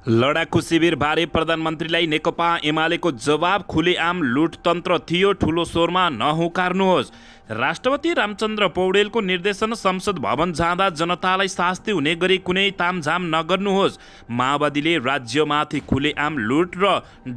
लडाकु शिविर बारे प्रधानमन्त्रीलाई नेकपा एमालेको जवाब खुलेआम लुटतन्त्र थियो, ठुलो स्वरमा नहुँकार्नुहोस्। राष्ट्रपति रामचन्द्र पौडेलको निर्देशन संसद भवन जाँदा जनतालाई शास्ति हुने गरी कुनै तामझाम नगर्नुहोस्। माओवादीले राज्यमाथि खुलेआम लुट र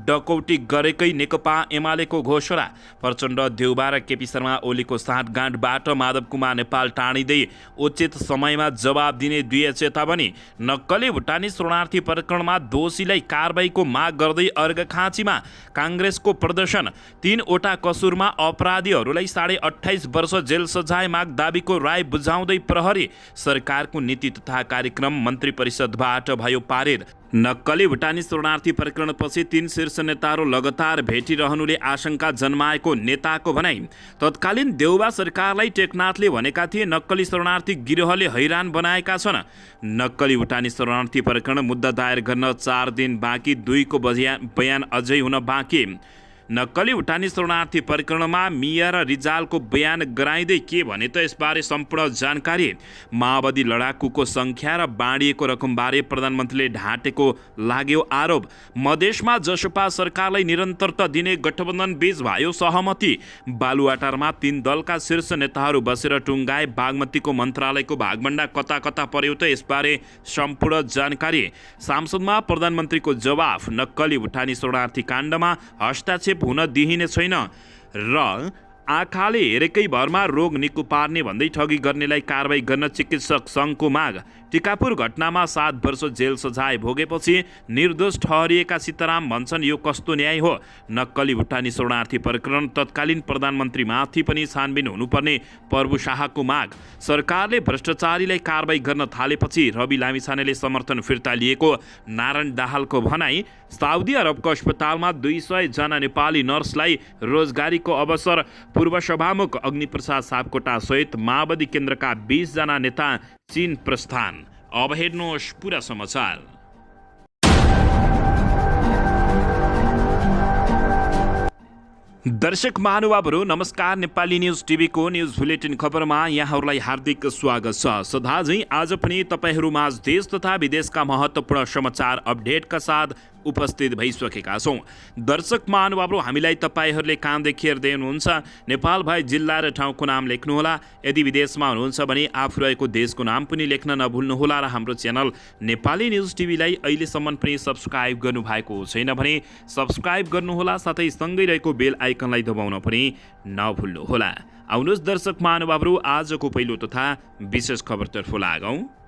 डकौटी गरेकै नेकपा एमालेको घोषणा। प्रचण्ड, देउबा र केपी शर्मा ओलीको साँठगाँठबाट माधव कुमार नेपाल टाढिँदै उचित समयमा जवाब दिने दुई चेतावनी। नक्कली भुटानी शरणार्थी प्रकरणमा दोषीलाई कारबाहीको माग गर्दै अर्घखाँचीमा काङ्ग्रेसको प्रदर्शन। 3वटा कसुरमा अपराधीहरूलाई 28.5 वर्ष जेल सजाय माग दाबीको राय बुझाउँदै प्रहरी। सरकारको नीति तथा कार्यक्रम मन्त्री परिषदबाट भयो पारित। नक्कली भुटानी शरणार्थी प्रकरणपछि 3 शीर्ष नेताहरू लगातार भेटिरहनुले आशंका जन्माएको नेताको भनाइ। तत्कालीन देउबा सरकारलाई टेकनाथले भनेका थिए नक्कली शरणार्थी गिरोहले हैरान बनाएका छन्। नक्कली भुटानी शरणार्थी प्रकरण मुद्दा दायर गर्न 4 दिन बाँकी, 2 को बयान अझै हुन बाँकी। नक्कली भुटानी शरणार्थी प्रकरणमा मिया र रिजालको बयान गराइँदै के भने त यसबारे सम्पूर्ण जानकारी। माओवादी लडाकुको सङ्ख्या र बाँडिएको रकमबारे प्रधानमन्त्रीले ढाँटेको लाग्यो आरोप। मधेसमा जसपा सरकारलाई निरन्तरता दिने गठबन्धन बीच भयो सहमति। बालुवाटारमा 3 दलका शीर्ष नेताहरू बसेर टुङ्गाए बागमतीको मन्त्रालयको भागभण्डा कता कता पर्यो त यसबारे सम्पूर्ण जानकारी। सांसदमा प्रधानमन्त्रीको जवाफ। नक्कली भुटानी शरणार्थी काण्डमा हस्ताक्षेप हुन दिइने छैन र आँखाले हेरेकै भरमा रोग निको पार्ने भन्दै ठगी गर्नेलाई कारबाही गर्न चिकित्सक सङ्घको माग। टिकापुर घटनामा 7 वर्ष जेल सजाय भोगेपछि निर्दोष ठहरिएका सीताराम भन्छन् यो कस्तो न्याय हो। नक्कली भुटानी शरणार्थी प्रकरण तत्कालीन प्रधानमन्त्रीमाथि पनि छानबिन हुनुपर्ने प्रभु शाहको माग। सरकारले भ्रष्टाचारीलाई कारबाही गर्न थालेपछि रवि लामिछानेले समर्थन फिर्ता लिएको नारायण दाहालको भनाई। साउदी अरबको अस्पतालमा 200 जना नेपाली नर्सलाई रोजगारीको अवसर। पूर्व सभामुख अग्निप्रसाद सापकोटा सहित माओवादी केन्द्रका 20 जना नेता चीन प्रस्थान। अब हेर्नुहोस् पुरा समाचार। दर्शक महानुभावहरू नमस्कार। नेपाली न्युज टिभीको न्युज बुलेटिन खबरमा यहाँहरूलाई हार्दिक स्वागत छ। सदाझै आज पनि तपाईहरूमाझ देश तथा विदेशका महत्त्वपूर्ण समाचार अपडेटका साथ उपस्थित भइसकेका छौँ। दर्शक महानुभावहरू, हामीलाई तपाईँहरूले कहाँदेखि हेर्दै हुनुहुन्छ नेपाल भए जिल्ला र ठाउँको नाम लेख्नुहोला। यदि विदेशमा हुनुहुन्छ भने आफू रहेको देशको नाम पनि लेख्न नभुल्नुहोला र हाम्रो च्यानल नेपाली न्युज टिभीलाई अहिलेसम्म पनि सब्सक्राइब गर्नुभएको छैन भने सब्सक्राइब गर्नुहोला, साथै सँगै रहेको बेल आइकनलाई दबाउन पनि नभुल्नुहोला। आउनुहोस् दर्शक महानुभावहरू, आजको पहिलो तथा विशेष खबरतर्फ लागौँ।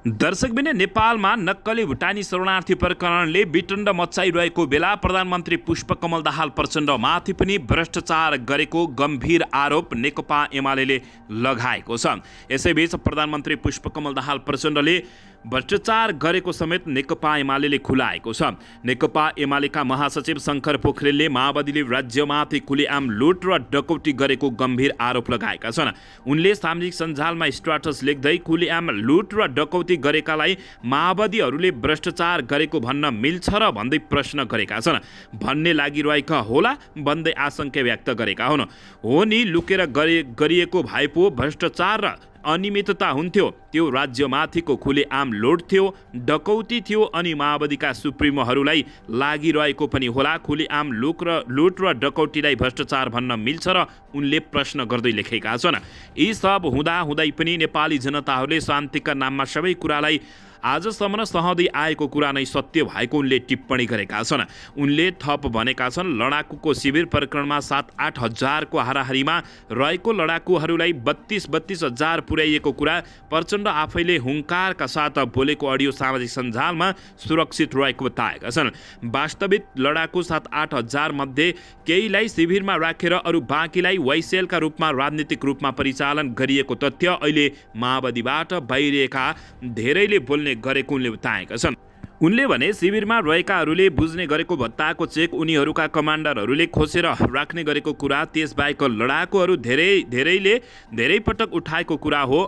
दर्शकबिन, नेपालमा नक्कली भुटानी शरणार्थी प्रकरणले विटण्ड मचाइरहेको बेला प्रधानमन्त्री पुष्पकमल दाहाल प्रचण्डमाथि पनि भ्रष्टाचार गरेको गम्भीर आरोप नेकपा एमाले लगाएको छ। यसैबीच प्रधानमन्त्री पुष्पकमल दाहाल प्रचण्डले भ्रष्टाचार गरेको समेत नेकपा एमाले खुलाएको छ। नेकपा एमालेका महासचिव शङ्कर पोखरेलले माओवादीले राज्यमाथि खुलेआम लुट र डकौटी गरेको गम्भीर आरोप लगाएका छन्। उनले सामाजिक सञ्जालमा स्ट्याटस लेख्दै खुलेआम लुट र डकौती गरेकालाई माओवादीहरूले भ्रष्टाचार गरेको भन्न मिल्छ र भन्दै प्रश्न गरेका छन्। भन्ने लागिरहेका होला भन्दै आशंका व्यक्त गरेका हुन्। हो नि, लुकेर गरिएको भए पो भ्रष्टाचार र अनियमितता हुन्थ्यो। त्यो राज्यमाथिको खुलेआम लुट थियो, डकौती थियो अनि माओवादीका सुप्रिमोहरूलाई लागिरहेको पनि होला। खुलेआम लुट र डकौतीलाई भ्रष्टाचार भन्न मिल्छ र उनले प्रश्न गर्दै लेखेका छन्। यी सब हुँदै पनि नेपाली जनताहरूले शान्तिका नाममा सबै कुरालाई आजसम्म सहँदै आएको कुरा नै सत्य भएको उनले टिप्पणी गरेका छन्। उनले थप भनेका छन्, लडाकुको शिविर प्रकरणमा 7-8 हजारको हाराहारीमा रहेको लडाकुहरूलाई 32 हजार पुर्याइएको कुरा प्रचण्ड आफैले हुङ्कारका साथ बोलेको अडियो सामाजिक सञ्जालमा सुरक्षित रहेको बताएका छन्। वास्तविक लडाकु 7-8 हजार मध्ये केहीलाई शिविरमा राखेर अरू बाँकीलाई वैसेलका रूपमा राजनीतिक रूपमा परिचालन गरिएको तथ्य अहिले माओवादीबाट बाहिरिएका धेरैले बोल्ने गरेको उनले बताएका छन्। उनले भने शिविरमा रहेकाहरूले बुझ्ने गरेको भत्ताको चेक उनीहरूका कमान्डरहरूले खोसेर राख्ने गरेको कुरा, त्यसबाहेक लडाकुहरू धेरै पटक उठाएको कुरा हो।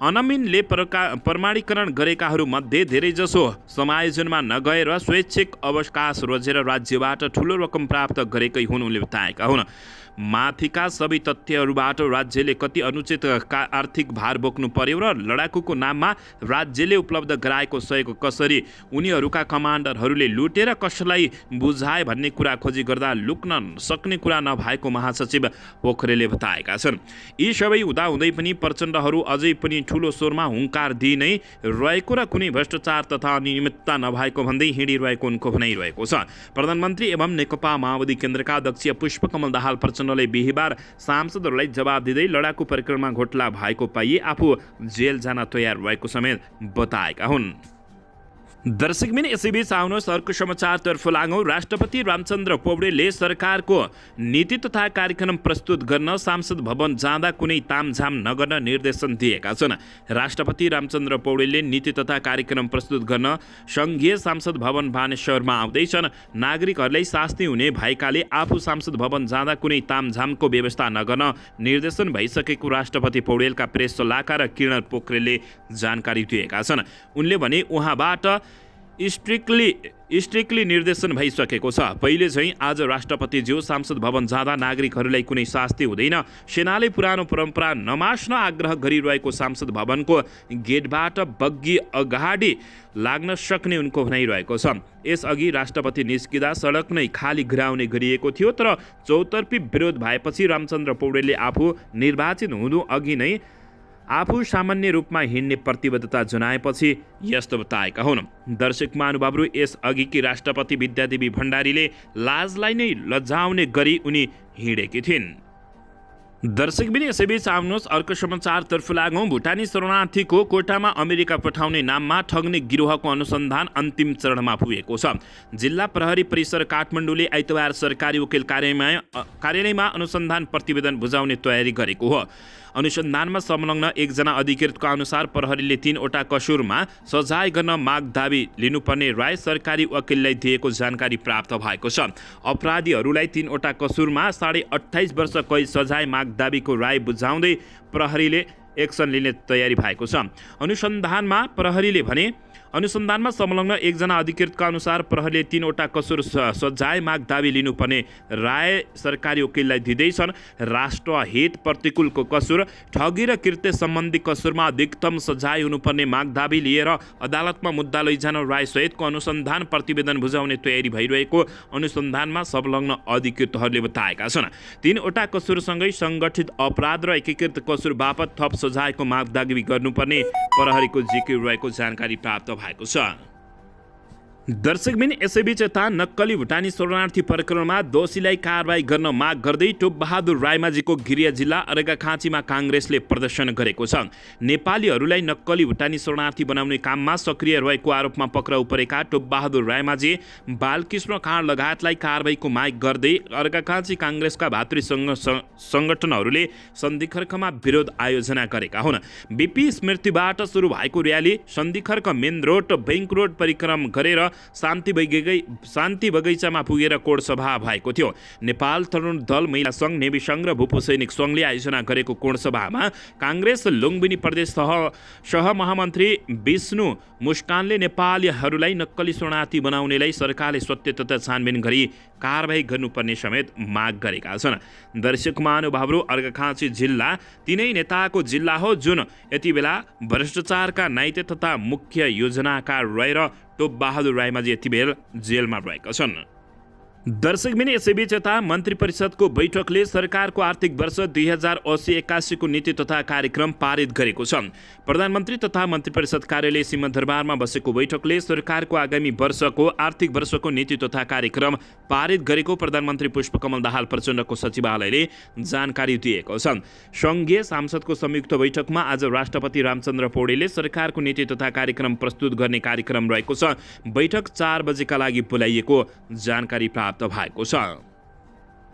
अनमिनले प्रमाणीकरण गरेकाहरूमध्ये धेरैजसो समायोजनमा नगएर स्वैच्छिक अवकाश रोजेर राज्यबाट ठूलो रकम प्राप्त गरेकै हुन् उनले बताएका हुन्। माथिका सबै तथ्यहरूबाट राज्यले कति अनुचित आर्थिक भार बोक्नु पर्यो र लडाकुको नाममा राज्यले उपलब्ध गराएको सहयोग कसरी उनीहरूका कमान्डरहरूले लुटेर कसलाई बुझाए भन्ने कुरा खोजी गर्दा लुक्न सक्ने कुरा नभएको महासचिव पोखरेलले बताएका छन्। यी सबै हुँदाहुँदै पनि प्रचण्डहरू अझै पनि ठूलो स्वरमा हुङ्कार दिइ नै रहेको र कुनै भ्रष्टाचार तथा अनियमितता नभएको भन्दै हिँडिरहेको उनको भनाइरहेको छ। प्रधानमन्त्री एवं नेकपा माओवादी केन्द्रका अध्यक्ष पुष्पकमल दाहाल प्रचण्डले बिहिबार सांसदहरूलाई जवाब दिँदै लडाकु परिक्रमा घोटाला भएको पाइए आफू जेल जान तयार रहेको समेत बताएका हुन्। दर्शकबिन यसैबीच आउनुहोस् अर्को समाचारतर्फ लागौँ। राष्ट्रपति रामचन्द्र पौडेलले सरकारको नीति तथा कार्यक्रम प्रस्तुत गर्न सांसद भवन जाँदा कुनै तामझाम नगर्न निर्देशन दिएका छन्। राष्ट्रपति रामचन्द्र पौडेलले नीति तथा कार्यक्रम प्रस्तुत गर्न सङ्घीय सांसद भवन बानेश्वरमा आउँदैछन्। नागरिकहरूलाई शास्ति हुने भएकाले आफू सांसद भवन जाँदा कुनै तामझामको व्यवस्था नगर्न निर्देशन भइसकेको राष्ट्रपति पौडेलका प्रेस सल्लाहकार किरण पोखरेलले जानकारी दिएका छन्। उनले भने उहाँबाट स्ट्रिक्टली निर्देशन भइसकेको छ। पहिले चाहिँ आज राष्ट्रपतिज्यू सांसद भवन जाँदा नागरिकहरूलाई कुनै शास्ति हुँदैन। सेनाले पुरानो परम्परा नमास्न आग्रह गरिरहेको सांसद भवनको गेटबाट बग्गी अगाडि लाग्न सक्ने उनको भनाइरहेको छ। यसअघि राष्ट्रपति निस्किँदा सडक नै खाली गराउने गरिएको थियो, तर चौतर्फी विरोध भएपछि रामचन्द्र पौडेलले आफू निर्वाचित हुनु अघि नै आफू सामान्य रूपमा हिँड्ने प्रतिबद्धता जनाएपछि यस्तो बताएका हुन्। दर्शक महानुभावहरू, यसअघि कि राष्ट्रपति विद्यादेवी भण्डारीले लाजलाई नै लजाउने गरी उनी हिँडेकी थिइन्। दर्शकबिन यसैबीच आउनुहोस् अर्को समाचारतर्फ लागौँ। भुटानी शरणार्थीको कोटामा अमेरिका पठाउने नाममा ठग्ने गिरोहको अनुसन्धान अन्तिम चरणमा पुगेको छ। जिल्ला प्रहरी परिसर काठमाडौँले आइतबार सरकारी वकिल कार्यालयमा अनुसन्धान प्रतिवेदन बुझाउने तयारी गरेको हो। अनुसन्धानमा संलग्न एकजना अधिकृतका अनुसार प्रहरीले 3वटा कसुरमा सजाय गर्न माग दाबी लिनुपर्ने राय सरकारी वकिललाई दिएको जानकारी प्राप्त भएको छ। अपराधीहरूलाई 3वटा कसुरमा 28.5 वर्ष कैद सजाय माग दाबीको राय बुझाउँदै प्रहरीले एक्सन लिने तयारी भएको छ। अनुसन्धानमा संलग्न एकजना अधिकृतका अनुसार प्रहरीले 3वटा कसुर सजाय माग दाबी लिनुपर्ने राय सरकारी वकिललाई दिँदैछन्। राष्ट्रहित प्रतिकूलको कसुर, ठगी र कृत्य सम्बन्धी कसुरमा अधिकतम सजाय हुनुपर्ने माग दाबी लिएर अदालतमा मुद्दा लैजान राय सहितको अनुसन्धान प्रतिवेदन बुझाउने तयारी भइरहेको अनुसन्धानमा संलग्न अधिकृतहरूले बताएका छन्। 3वटा कसुरसँगै सङ्गठित अपराध र एकीकृत कसुर बापत थप सजायको माग दाबी गर्नुपर्ने प्रहरीको जिकिर रहेको जानकारी प्राप्त भएको छ। दर्शकबिन यसैबीच यता नक्कली भुटानी शरणार्थी प्रकरणमा दोषीलाई कारबाही गर्न माग गर्दै टोपबहादुर रायमाझीको गिरिया जिल्ला अर्घाखाँचीमा काङ्ग्रेसले प्रदर्शन गरेको छ। नेपालीहरूलाई नक्कली भुटानी शरणार्थी बनाउने काममा सक्रिय रहेको आरोपमा पक्राउ परेका टोपबहादुर रायमाझी, बालकृष्ण खाँड लगायतलाई कारबाहीको माग गर्दै अर्घाखाँची काङ्ग्रेसका भातृ सङ्गठनहरूले सन्धिखर्कमा विरोध आयोजना गरेका हुन्। बिपी स्मृतिबाट सुरु भएको rally Sandhikharka main road, bank road परिक्रम गरेर शान्ति बगैँचामा पुगेर कोड सभा भएको थियो। नेपाल तरुण दल, महिला सङ्घ, नेवी सङ्घ र भूपू सैनिक सङ्घले आयोजना गरेको कोड सभामा काङ्ग्रेस लुम्बिनी प्रदेश सहमहामन्त्री विष्णु मुस्कानले नेपालीहरूलाई नक्कली शरणार्थी बनाउनेलाई सरकारले सत्य तथा छानबिन गरी कारबाही गर्नुपर्ने समेत माग गरेका छन्। दर्शक महानुभावहरू, अर्घाखाँची जिल्ला तिनै नेताको जिल्ला हो जुन यति बेला भ्रष्टाचारका नाइते तथा मुख्य योजनाकार रहेर टोपबहादुर रायमाझी यति बेला जेलमा रहेका छन्। दर्शकबिन यसैबीच यता मन्त्री परिषदको बैठकले सरकारको आर्थिक वर्ष 2080-81 को नीति तथा कार्यक्रम पारित गरेको छ। प्रधानमन्त्री तथा मन्त्री परिषद कार्यालय सिंहदरबारमा बसेको बैठकले सरकारको आगामी वर्षको आर्थिक वर्षको नीति तथा कार्यक्रम पारित गरेको प्रधानमन्त्री पुष्पकमल दाहाल प्रचण्डको सचिवालयले जानकारी दिएको छ। सङ्घीय सांसदको संयुक्त बैठकमा आज राष्ट्रपति रामचन्द्र पौडेलले सरकारको नीति तथा कार्यक्रम प्रस्तुत गर्ने कार्यक्रम रहेको छ। बैठक 4 बजेका लागि बोलाइएको जानकारी प्राप्त भएको छ।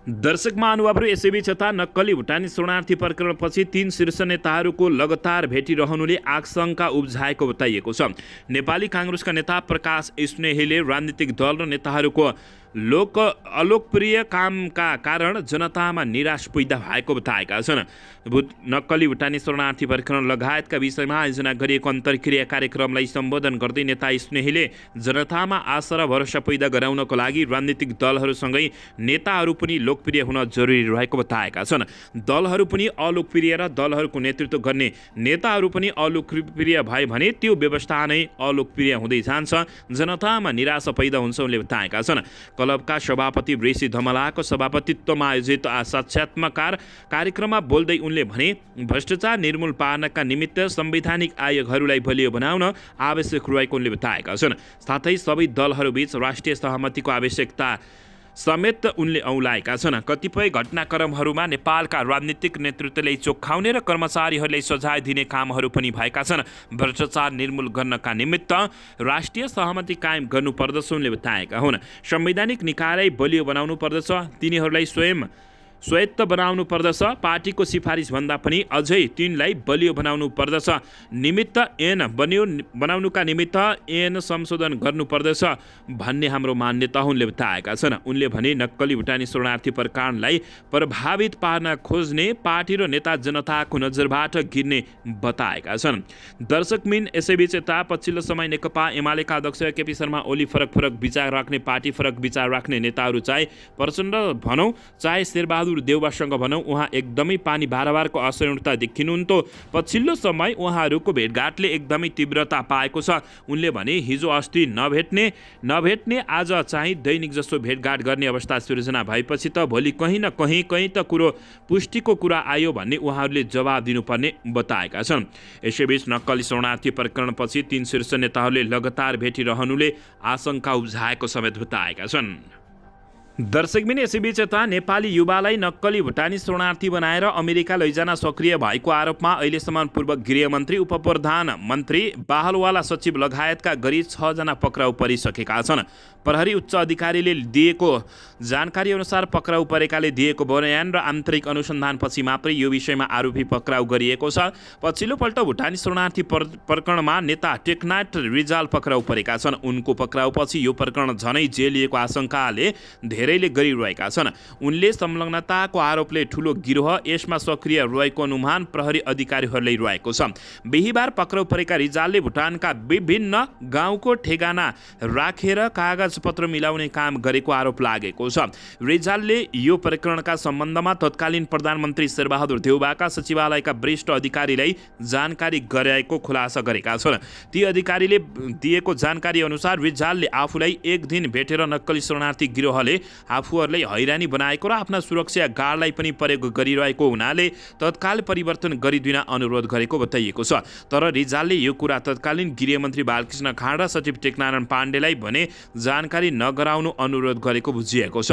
दर्शक महानुभावहरू, यसैबीच यता नक्कली भुटानी शरणार्थी प्रकरणपछि 3 शीर्ष नेताहरूको लगातार भेटिरहनुले आशंका उब्जाएको बताइएको छ। नेपाली काङ्ग्रेसका नेता प्रकाश स्नेहीले राजनीतिक दल र नेताहरूको अलोकप्रिय कामका कारण जनतामा निराश पैदा भएको बताएका छन्। नक्कली भुटानी शरणार्थी प्रकरण लगायतका विषयमा आयोजना गरिएको अन्तर्क्रिया कार्यक्रमलाई सम्बोधन गर्दै नेता स्नेहीले जनतामा आशा र भरोसा पैदा गराउनको लागि राजनीतिक दलहरूसँगै नेताहरू पनि लोकप्रिय हुन जरुरी रहेको बताएका छन्। दलहरू पनि अलोकप्रिय र दलहरूको नेतृत्व गर्ने नेताहरू पनि अलोकप्रिय भए भने त्यो व्यवस्था नै अलोकप्रिय हुँदै जान्छ, जनतामा निराशा पैदा हुन्छ उनले बताएका छन्। क्लबका सभापति ऋषि धमलाको सभापतित्वमा आयोजित साक्षात्कार कार्यक्रममा बोल्दै उनले भने भ्रष्टाचार निर्मूल पार्नका निमित्त संवैधानिक आयोगहरूलाई बलियो बनाउन आवश्यक रहेको उनले बताएका छन्। साथै सबै दलहरूबीच राष्ट्रिय सहमतिको आवश्यकता समेत उनले औलाएका छन्। कतिपय घटनाक्रमहरूमा नेपालका राजनीतिक नेतृत्वले चोखाउने र कर्मचारीहरूलाई सजाय दिने कामहरू पनि भएका छन्। भ्रष्टाचार निर्मूल गर्नका निमित्त राष्ट्रिय सहमति कायम गर्नुपर्दछ उनले बताएका हुन्। संवैधानिक निकायलाई बलियो बनाउनु पर्दछ, तिनीहरूलाई स्वायत्त बनाउनु पर्दछ, पार्टीको सिफारिस भन्दा पनि अझै तिनलाई बलियो बनाउनु पर्दछ, बनाउनुका निमित्त ऐन संशोधन गर्नुपर्दछ भन्ने हाम्रो मान्यता उनले बताएका छन्। उनले भने नक्कली भुटानी शरणार्थी प्रकरणलाई प्रभावित पार्न खोज्ने पार्टी र नेता जनताको नजरबाट गिर्ने बताएका छन्। दर्शकमिन यसैबीच यता पछिल्लो समय नेकपा एमालेका अध्यक्ष केपी शर्मा ओली फरक विचार राख्ने पार्टी फरक विचार राख्ने नेताहरू चाहे प्रचण्ड भनौँ चाहे शेरबहादुर देउवासँग भनौँ, उहाँ एकदमै पानी बारबारको असहिष्णुता देखिनुहुन्थ्यो। पछिल्लो समय उहाँहरूको भेटघाटले एकदमै तीव्रता पाएको छ। उनले भने हिजो अस्ति नभेट्ने आज चाहिँ दैनिक जस्तो भेटघाट गर्ने अवस्था सिर्जना भएपछि त भोलि कहीँ न कहीँ त पुष्टिको कुरा आयो भन्ने उहाँहरूले जवाब दिनुपर्ने बताएका छन्। यसैबीच नक्कली शरणार्थी प्रकरणपछि 3 शीर्ष नेताहरूले लगातार भेटिरहनुले आशंका उब्जाएको समेत बताएका छन्। दर्शकबिन यसैबीच यता नेपाली युवालाई नक्कली भुटानी शरणार्थी बनाएर अमेरिका लैजान सक्रिय भएको आरोपमा अहिलेसम्म पूर्व गृहमन्त्री, उपप्रधानमन्त्री, बाहलवाला सचिव लगायतका गरी 6 जना पक्राउ परिसकेका छन्। प्रहरी उच्च अधिकारीले दिएको जानकारी अनुसार पक्राउ परेकाले दिएको बयान र आन्तरिक अनुसन्धानपछि मात्रै यो विषयमा आरोपी पक्राउ गरिएको छ। पछिल्लोपल्ट भुटानी शरणार्थी प्रकरणमा नेता टेकनाथ रिजाल पक्राउ परेका छन्। उनको पक्राउपछि यो प्रकरण झनै जेलिएको आशंकाले धेरैले गरिरहेका छन्। उनले संलग्नताको आरोपले ठूलो गिरोह यसमा सक्रिय रहेको अनुमान प्रहरी अधिकारीहरूले रहेको छ। बिहीबार पक्राउ परेका रिजालले भुटानका विभिन्न गाउँको ठेगाना राखेर कागजपत्र मिलाउने काम गरेको आरोप लागेको छ। रिजालले यो प्रकरणका सम्बन्धमा तत्कालीन प्रधानमन्त्री शेरबहादुर देउवाका सचिवालयका वरिष्ठ अधिकारीलाई जानकारी गराएको खुलासा गरेका छन्। ती अधिकारीले दिएको जानकारी अनुसार रिजालले आफूलाई एक दिन भेटेर नक्कली शरणार्थी गिरोहले आफूहरूलाई हैरानी बनाएको र आफ्ना सुरक्षा गार्डलाई पनि प्रयोग गरिरहेको हुनाले तत्काल परिवर्तन गरिदिन अनुरोध गरेको बताइएको छ। तर रिजालले यो कुरा तत्कालीन गृहमन्त्री बालकृष्ण खाँड र सचिव टेकनारायण पाण्डेलाई भने जानकारी नगराउनु अनुरोध गरेको बुझिएको छ।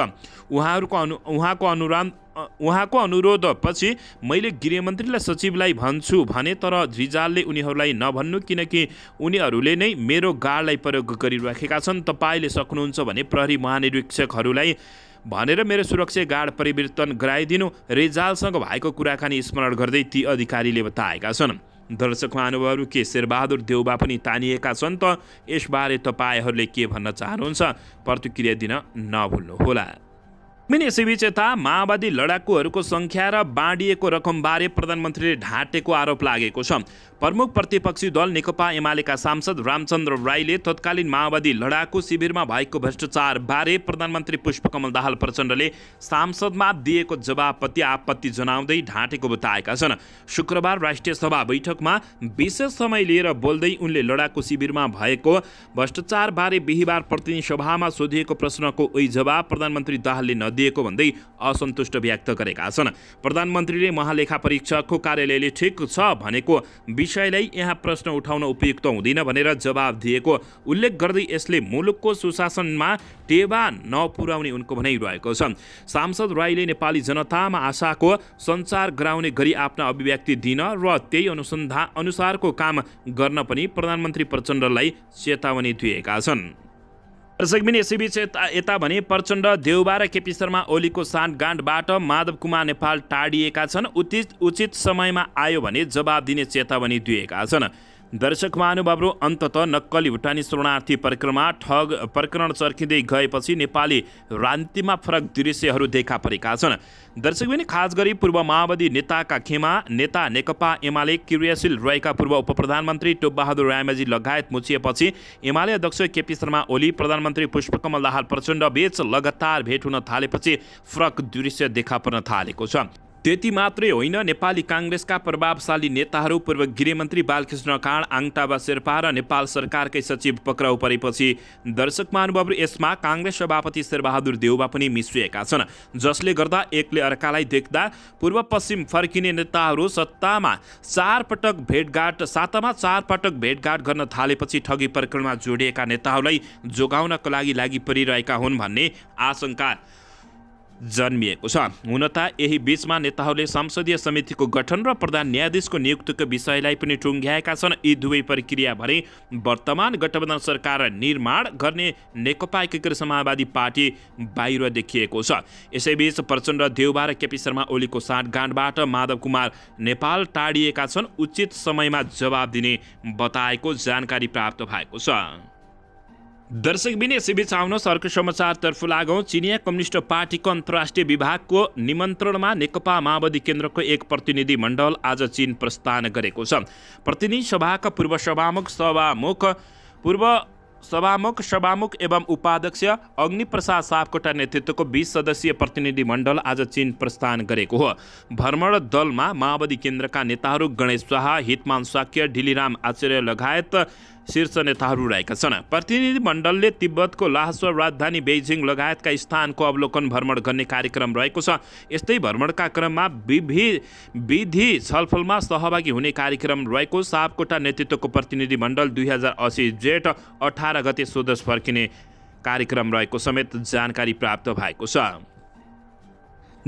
उहाँको अनुरोधपछि मैले गृहमन्त्रीलाई सचिवलाई भन्छु भने, तर रिजालले उनीहरूलाई नभन्नु किनकि उनीहरूले नै मेरो गार्डलाई प्रयोग गरिराखेका छन्। तपाईँले सक्नुहुन्छ भने प्रहरी महानिरीक्षकहरूलाई भनेर मेरो सुरक्षा गार्ड परिवर्तन गराइदिनु, रिजालसँग भएको कुराकानी स्मरण गर्दै ती अधिकारीले बताएका छन्। दर्शक महानुभावहरू, के शेरबहादुर देउवा पनि तानिएका छन् त? यसबारे तपाईँहरूले के भन्न चाहनुहुन्छ? प्रतिक्रिया दिन नभुल्नुहोला। यसैबीच यता माओवादी लडाकुहरूको सङ्ख्या र बाँडिएको रकमबारे प्रधानमन्त्रीले ढाँटेको आरोप लागेको छ। प्रमुख प्रतिपक्षी दल नेकपा एमालेका सांसद रामचन्द्र राईले तत्कालीन माओवादी लडाकु शिविरमा भएको भ्रष्टाचार बारे प्रधानमन्त्री पुष्पकमल दाहाल प्रचण्डले सांसदमा दिएको जवाबप्रति आपत्ति जनाउँदै ढाँटेको बताएका छन्। शुक्रबार राष्ट्रिय सभा बैठकमा विशेष समय लिएर बोल्दै उनले लडाकु शिविरमा भएको भ्रष्टाचार बारे बिहीबार प्रतिनिधि सभामा सोधिएको प्रश्नको उही जवाब प्रधानमन्त्री दाहालले नदिएको भन्दै असन्तुष्ट व्यक्त गरेका छन्। प्रधानमन्त्रीले महालेखा परीक्षकको कार्यालयले ठिक छ भनेको विषयलाई यहाँ प्रश्न उठाउन उपयुक्त हुँदैन भनेर जवाब दिएको उल्लेख गर्दै यसले मुलुकको सुशासनमा टेवा नपुर्याउने उनको भनाइरहेको छ। सांसद राईले नेपाली जनतामा आशाको सञ्चार गराउने गरी आफ्ना अभिव्यक्ति दिन र त्यही अनुसारको काम गर्न पनि प्रधानमन्त्री प्रचण्डलाई चेतावनी दिएका छन्। दर्शकबिन यसैबीच यता भने प्रचण्ड, देउवा र केपी शर्मा ओलीको साँठगाँठबाट माधव कुमार नेपाल टाढिएका छन्। उचित समयमा आयो भने जवाब दिने चेतावनी दिएका छन्। दर्शक महानुभावहरू, अन्ततः नक्कली भुटानी शरणार्थी ठग प्रकरण चर्किँदै गएपछि नेपाली राजनीतिमा फरक दृश्यहरू देखा परेका छन्। दर्शकबिन, खास गरी पूर्व माओवादी नेताका खेमा नेता नेकपा एमाले क्रियाशील रहेका पूर्व उपप्रधानमन्त्री टोपबहादुर रायमाझी लगायत मुछिएपछि एमाले अध्यक्ष केपी शर्मा ओली, प्रधानमन्त्री पुष्पकमल दाहाल प्रचण्ड बीच लगातार भेट हुन थालेपछि फरक दृश्य देखा पर्न थालेको छ। त्यति मात्रै होइन, नेपाली काङ्ग्रेसका प्रभावशाली नेताहरू पूर्व गृहमन्त्री बालकृष्ण काँड, आङटाबा शेर्पा र नेपाल सरकारकै सचिव पक्राउ परेपछि दर्शक महानुभावहरू, यसमा काङ्ग्रेस सभापति शेरबहादुर देउवा पनि मिसिएका छन्, जसले गर्दा एकले अर्कालाई देख्दा पूर्व पश्चिम फर्किने नेताहरू सातामा चार पटक भेटघाट गर्न थालेपछि ठगी प्रकरणमा जोडिएका नेताहरूलाई जोगाउनको लागि परिरहेका हुन् भन्ने आशंका जन्मिएको छ। हुन त यही बीचमा नेताहरूले संसदीय समितिको गठन र प्रधान न्यायाधीशको नियुक्तिको विषयलाई पनि टुङ्ग्याएका छन्। यी दुवै प्रक्रिया भने वर्तमान गठबन्धन सरकार निर्माण गर्ने नेकपा एकीकृत समाजवादी पार्टी बाहिर देखिएको छ। यसैबीच प्रचण्ड, देउवा र केपी शर्मा ओलीको साँठगाँठबाट माधव कुमार नेपाल टाढिएका छन्। उचित समयमा जवाब दिने बताएको जानकारी प्राप्त भएको छ। दर्शकबिन, यसैबीच आउनुहोस् अर्को समाचारतर्फ लागौँ। चिनिया कम्युनिस्ट पार्टीको अन्तर्राष्ट्रिय विभागको निमन्त्रणमा नेकपा माओवादी केन्द्रको एक प्रतिनिधि मण्डल आज चीन प्रस्थान गरेको छ। प्रतिनिधि सभाका पूर्व सभामुख एवं उपाध्यक्ष अग्निप्रसाद सापकोटा नेतृत्वको 20 सदस्यीय प्रतिनिधि मण्डल आज चीन प्रस्थान गरेको हो। भ्रमण दलमा माओवादी केन्द्रका नेताहरू गणेश शाह, हितमान साक्य, ढिलिराम आचार्य लगायत शीर्ष नेताहरू रहेका छन्। प्रतिनिधि मण्डलले तिब्बतको लाहसो, राजधानी बेइजिङ लगायतका स्थानको अवलोकन भ्रमण गर्ने कार्यक्रम रहेको छ। यस्तै भ्रमणका क्रममा विधि छलफलमा सहभागी हुने कार्यक्रम रहेको सापकोटा नेतृत्वको प्रतिनिधि मण्डल 2080 जेठ 18 गते स्वदेश फर्किने कार्यक्रम रहेको समेत जानकारी प्राप्त भएको छ।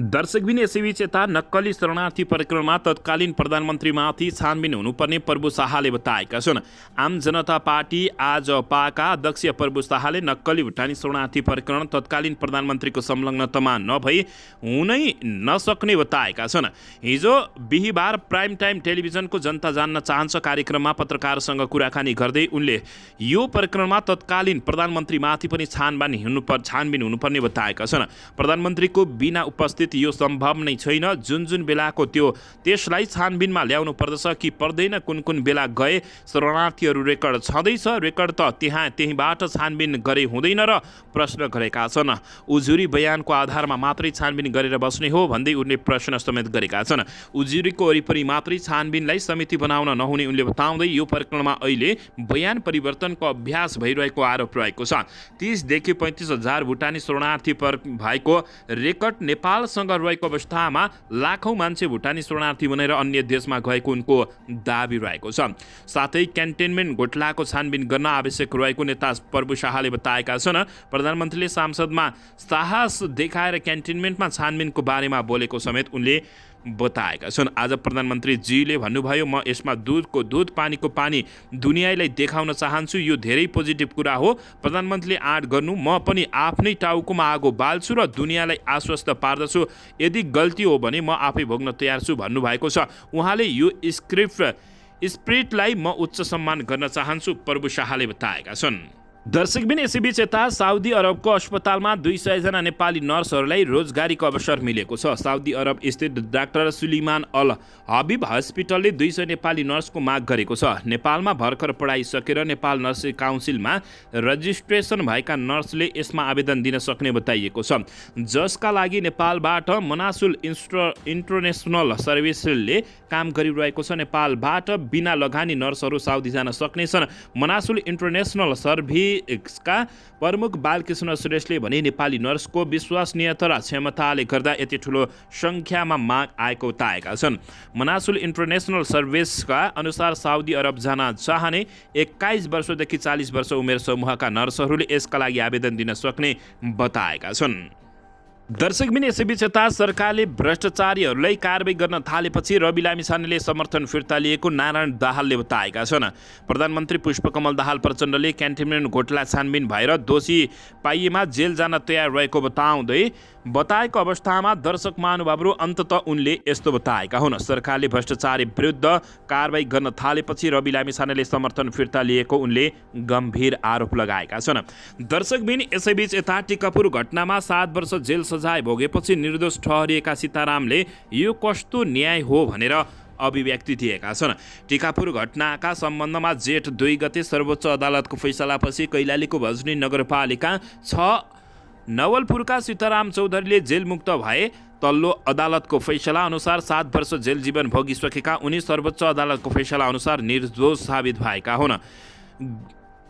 दर्शकबिन, यसैबीच यता नक्कली शरणार्थी प्रकरणमा तत्कालीन प्रधानमन्त्रीमाथि छानबिन हुनुपर्ने प्रभु शाहले बताएका छन्। आम जनता पार्टी आजपाका अध्यक्ष प्रभु शाहले नक्कली भुटानी शरणार्थी प्रकरण तत्कालीन प्रधानमन्त्रीको संलग्नतामा नभई हुनै नसक्ने बताएका छन्। हिजो बिहिबार प्राइम टाइम टेलिभिजनको जनता जान्न चाहन्छ कार्यक्रममा पत्रकारसँग कुराकानी गर्दै उनले यो प्रकरणमा तत्कालीन प्रधानमन्त्रीमाथि पनि छानबिन हुनुपर्ने बताएका छन्। प्रधानमन्त्रीको बिना उपस्थित यो सम्भव नै छैन। जुन बेलाको त्यसलाई छानबिनमा ल्याउनु पर्दछ कि पर्दैन, कुन बेला गए शरणार्थीहरू रेकर्ड छँदैछ, रेकर्ड त त्यहीँबाट छानबिन गरे हुँदैन र प्रश्न गरेका छन्। उजुरी बयानको आधारमा मात्रै छानबिन गरेर बस्ने हो भन्दै उनले प्रश्न समेत गरेका छन्। उजुरीको वरिपरि मात्रै छानबिनलाई समिति बनाउन नहुने उनले बताउँदै यो प्रकरणमा अहिले बयान परिवर्तनको अभ्यास भइरहेको आरोप रहेको छ। 30 देखि 35 हजार भुटानी शरणार्थी भएको रेकर्ड नेपाल रहेको अवस्थामा लाखौं मान्छे भुटानी शरणार्थी बनेर अन्य देशमा गएको उनको दाबी रहेको छ। साथै क्यान्टोनमेन्ट घोटालाको छानबिन गर्न आवश्यक रहेको नेता प्रभु शाहले बताएका छन्। प्रधानमन्त्रीले संसदमा साहस देखाएर क्यान्टोनमेन्टमा छानबिनको बारेमा बोलेको समेत उनले बताएका छन्। आज प्रधानमन्त्रीजीले भन्नुभयो, म यसमा दुधको दुध, पानीको पानी दुनियाँलाई देखाउन चाहन्छु। यो धेरै पोजिटिभ कुरा हो। प्रधानमन्त्रीले आँट गर्नु, म पनि आफ्नै टाउकोमा आगो बाल्छु र दुनियाँलाई आश्वस्त पार्दछु। यदि गल्ती हो भने म आफै भोग्न तयार छु भन्नुभएको छ। उहाँले यो स्पिरिटलाई म उच्च सम्मान गर्न चाहन्छु, प्रभु शाहले बताएका छन्। दर्शकबिन, यसैबीच यता साउदी अरबको अस्पतालमा 200 जना नेपाली नर्सहरूलाई रोजगारीको अवसर मिलेको छ। साउदी अरब स्थित डाक्टर सुलिमान अल हबिब हस्पिटलले 200 नेपाली नर्सको माग गरेको छ। नेपालमा भर्खर पढाइ सकेर नेपाल नर्सिङ काउन्सिलमा रजिस्ट्रेसन भएका नर्सले यसमा आवेदन दिन सक्ने बताइएको छ, जसका लागि नेपालबाट मनासुल इन्टरनेसनल सर्भिसले काम गरिरहेको छ। नेपालबाट बिना लगानी नर्सहरू साउदी जान सक्नेछन्। मनासुल इन्टरनेसनल सर्भिसका प्रमुख बालकृष्ण श्रेष्ठले भने नेपाली नर्सको विश्वसनीयता र क्षमताले गर्दा यति ठुलो सङ्ख्यामा माग आएको बताएका छन्। मनासुल इन्टरनेसनल सर्भिसका अनुसार साउदी अरब जान चाहने 21 वर्षदेखि 40 वर्ष उमेर समूहका नर्सहरूले यसका लागि आवेदन दिन सक्ने बताएका छन्। दर्शकबिन यसैबीच यता सरकारले भ्रष्टाचारीहरूलाई कारबाही गर्न थालेपछि रवि लामिछानेले समर्थन फिर्ता लिएको नारायण दाहालले बताएका छन्। प्रधानमन्त्री पुष्पकमल दाहाल प्रचण्डले क्यान्टनमेन्ट घोटाला छानबिन भएर दोषी पाइएमा जेल जान तयार रहेको बताएको अवस्थामा दर्शक महानुभावहरू अन्ततः उनले यस्तो बताएका हुन्। सरकारले भ्रष्टाचारी विरुद्ध कारबाही गर्न थालेपछि रवि लामिछानेले समर्थन फिर्ता लिएको उनले गम्भीर आरोप लगाएका छन्। दर्शकबिन यसैबीच यता टिकापुर घटनामा 7 वर्ष जेल सजाय भोगेपछि निर्दोष ठहरिएका सीतारामले यो कस्तो न्याय हो भनेर अभिव्यक्ति दिएका छन्। टिकापुर घटनाका सम्बन्धमा जेठ 2 गते सर्वोच्च अदालतको फैसलापछि कैलालीको भजनी नगरपालिका 6 नवलपुरका सीताराम चौधरीले जेलमुक्त भए। तल्लो अदालतको फैसला अनुसार 7 वर्ष जेल जीवन भोगिसकेका उनी सर्वोच्च अदालतको फैसला अनुसार निर्दोष साबित भएका हुन्।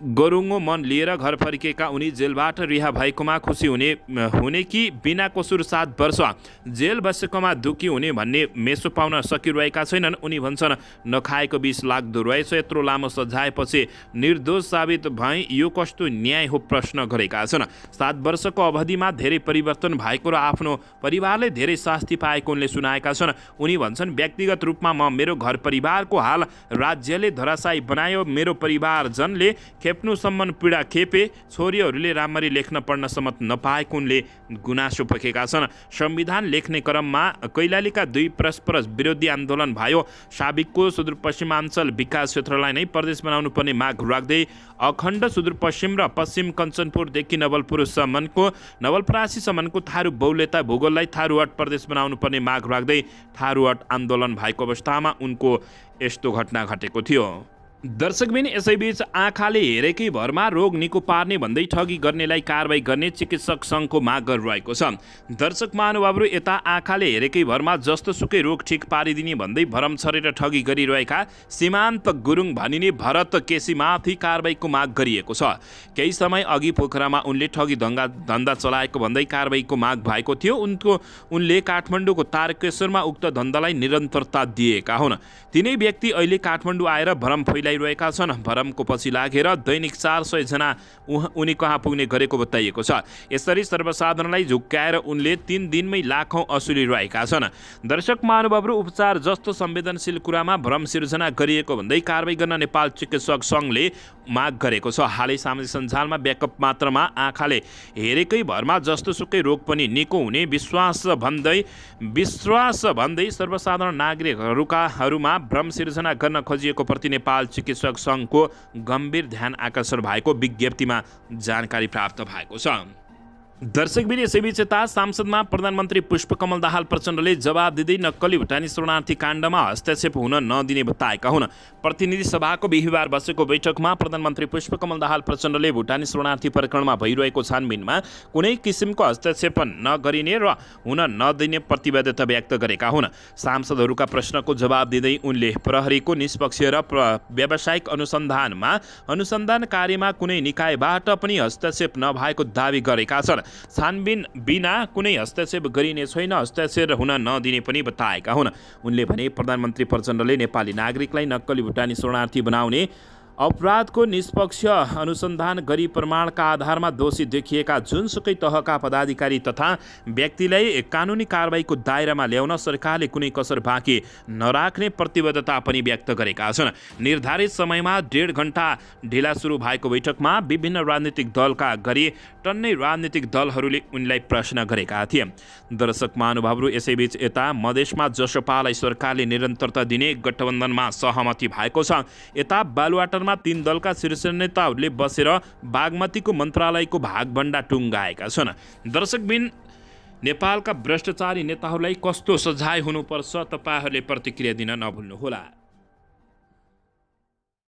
गरुङ्गो मन लिएर घर फर्किएका उनी जेलबाट रिहा भएकोमा खुसी हुने कि बिना कसुर 7 वर्ष जेल बसेकोमा दुखी हुने भन्ने मेसो पाउन सकिरहेका छैनन्। उनी भन्छन्, नखाएको 20 लाग्दो रहेछ, यत्रो लामो सजायपछि निर्दोष साबित भए, यो कस्तो न्याय हो प्रश्न गरेका छन्। 7 वर्षको अवधिमा धेरै परिवर्तन भएको र आफ्नो परिवारले धेरै शास्ति पाएको उनले सुनाएका छन्। उनी भन्छन्, व्यक्तिगत रूपमा म मेरो घर परिवारको हाल राज्यले धराशायी बनायो, मेरो परिवारजनले खेप्नुसम्म पीडा खेपे, छोरीहरूले राम्ररी लेख्न पढ्न सम्म नपाएको उनले गुनासो पोखेका छन्। संविधान लेख्ने क्रममा कैलालीका 2 परस्पर विरोधी आन्दोलन भयो। साबिकको सुदूरपश्चिमाञ्चल विकास क्षेत्रलाई नै प्रदेश बनाउनु पर्ने माग राख्दै अखण्ड सुदूरपश्चिम र पश्चिम कञ्चनपुरदेखि नवलपरासीसम्मको थारू बहुल्यता भूगोललाई थारूहट प्रदेश बनाउनु पर्ने माग राख्दै थारूहट आन्दोलन भएको अवस्थामा उनको यस्तो घटना घटेको थियो। दर्शकबिन यसैबीच आँखाले हेरेकै भरमा रोग निको पार्ने भन्दै ठगी गर्नेलाई कारबाही गर्ने चिकित्सक सङ्घको माग गरिरहेको छ। दर्शक महानुभावहरू यता आँखाले हेरेकै भरमा जस्तोसुकै रोग ठिक पारिदिने भन्दै भरम छरेर ठगी गरिरहेका सीमान्त गुरुङ भनिने भरत केसीमाथि कारबाहीको माग गरिएको छ। केही समय अघि पोखरामा उनले ठगी धन्दा चलाएको भन्दै कारबाहीको माग भएको थियो। उनले काठमाडौँको तारकेश्वरमा उक्त धन्दालाई निरन्तरता दिएका हुन्। तिनै व्यक्ति अहिले काठमाडौँ आएर भरम फैलाइरहेका छन्। भरमको पछि लागेर दैनिक 400 जना उनी कहाँ पुग्ने गरेको बताइएको छ। यसरी सर्वसाधारणलाई झुक्क्याएर उनले 3 दिनमै लाखौँ असुलिरहेका छन्। दर्शक महानुभावहरू उपचार जस्तो संवेदनशील कुरामा भ्रम सिर्जना गरिएको भन्दै कारबाही गर्न नेपाल चिकित्सक सङ्घले माग गरेको छ। हालै सामाजिक सञ्जालमा व्यापक मात्रामा आँखाले हेरेकै भरमा जस्तोसुकै रोग पनि निको हुने विश्वास भन्दै सर्वसाधारण नागरिकहरूमा भ्रम सिर्जना गर्न खोजिएको प्रति नेपाल चिकित्सक सङ्घको गम्भीर ध्यान आकर्षण भएको विज्ञप्तिमा जानकारी प्राप्त भएको छ। दर्शकबिन यसैबीच यता सांसदमा प्रधानमन्त्री पुष्पकमल दाहाल प्रचण्डले जवाब दिँदै नक्कली भुटानी शरणार्थी काण्डमा हस्तक्षेप हुन नदिने बताएका हुन्। प्रतिनिधि सभाको बिहिबार बसेको बैठकमा प्रधानमन्त्री पुष्पकमल दाहाल प्रचण्डले भुटानी शरणार्थी प्रकरणमा भइरहेको छानबिनमा कुनै किसिमको हस्तक्षेप नगरिने र हुन नदिने प्रतिबद्धता व्यक्त गरेका हुन्। सांसदहरूका प्रश्नको जवाब दिँदै उनले प्रहरीको निष्पक्ष र व्यावसायिक अनुसन्धान कार्यमा कुनै निकायबाट पनि हस्तक्षेप नभएको दावी गरेका छन्। छानबिन बिना कुनै हस्तक्षेप गरिने छैन, हस्तक्षेप हुन नदिने पनि बताएका हुन्। उनले भने प्रधानमन्त्री प्रचण्डले नेपाली नागरिकलाई नक्कली भुटानी शरणार्थी बनाउने अपराधको निष्पक्ष अनुसन्धान गरी प्रमाणका आधारमा दोषी देखिएका जुनसुकै तहका पदाधिकारी तथा व्यक्तिलाई कानुनी कारबाहीको दायरामा ल्याउन सरकारले कुनै कसर बाँकी नराख्ने प्रतिबद्धता पनि व्यक्त गरेका छन्। निर्धारित समयमा 1.5 घण्टा ढिला सुरु भएको बैठकमा विभिन्न राजनीतिक दलका गरी टन्नै राजनीतिक दलहरूले उनलाई प्रश्न गरेका थिए। दर्शक महानुभावहरू यसैबीच यता मधेसमा जसपालाई सरकारले निरन्तरता दिने गठबन्धनमा सहमति भएको छ। यता बालुवाटारमा 3 दलका शीर्ष नेताहरूले बसेर बागमतीको मन्त्रालयको भागभण्डा टुङ्गाएका छन्। दर्शकबिन नेपालका भ्रष्टाचारी नेताहरूलाई कस्तो सजाय हुनुपर्छ, तपाईहरूले प्रतिक्रिया दिन नभुल्नुहोला।